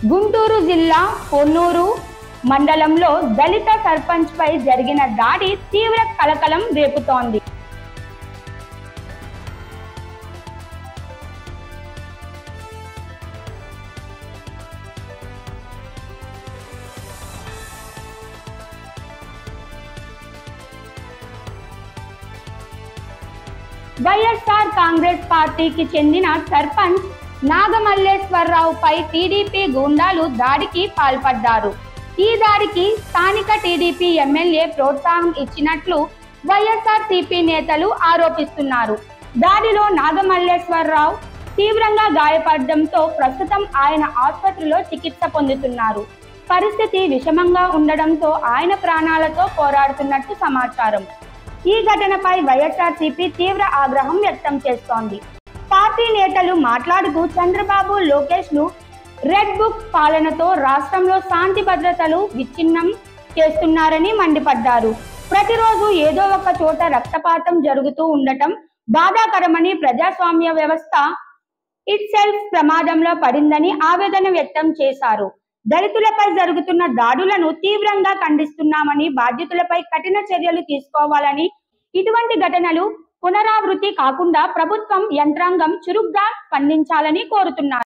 గుంటూరు జిల్లా పొన్నూరు మండలంలో దళిత సర్పంచ్ పై జరిగిన దాడి తీవ్ర కలకలం రేపుతోంది. వైఎస్ఆర్ కాంగ్రెస్ పార్టీకి చెందిన సర్పంచ్ నాగమల్లేశ్వరరావుపై టీడీపీ గూండాలు దాడికి పాల్పడ్డారు. ఈ దాడికి స్థానిక టీడీపీ ఎమ్మెల్యే ప్రోత్సాహం ఇచ్చినట్లు వైఎస్ఆర్సీపీ నేతలు ఆరోపిస్తున్నారు. దాడిలో నాగమల్లేశ్వరరావు తీవ్రంగా గాయపడడంతో ప్రస్తుతం ఆయన ఆసుపత్రిలో చికిత్స పొందుతున్నారు. పరిస్థితి విషమంగా ఉండడంతో ఆయన ప్రాణాలతో పోరాడుతున్నట్టు సమాచారం. ఈ ఘటనపై వైఎస్ఆర్సీపీ తీవ్ర ఆగ్రహం వ్యక్తం చేస్తోంది. పార్టీ నేతలు మాట్లాడుతూ చంద్రబాబు, లోకేష్ లు రెడ్ బుక్ పాలనతో రాష్ట్రంలో శాంతి భద్రతలు విచ్ఛిన్నం చేస్తున్నారని మండిపడ్డారు. ప్రతిరోజు ఏదో ఒక చోట రక్తపాతం జరుగుతూ ఉండటం బాధాకరమని, ప్రజాస్వామ్య వ్యవస్థ ఇట్ సెల్ఫ్ ప్రమాదంలో పడిందని ఆవేదన వ్యక్తం చేశారు. దళితులపై జరుగుతున్న దాడులను తీవ్రంగా ఖండిస్తున్నామని, బాధ్యులపై కఠిన చర్యలు తీసుకోవాలని, ఇటువంటి ఘటనలు పునరావృతి కాకుండా ప్రభుత్వం యంత్రాంగం చురుగ్గా స్పందించాలని కోరుతున్నారు.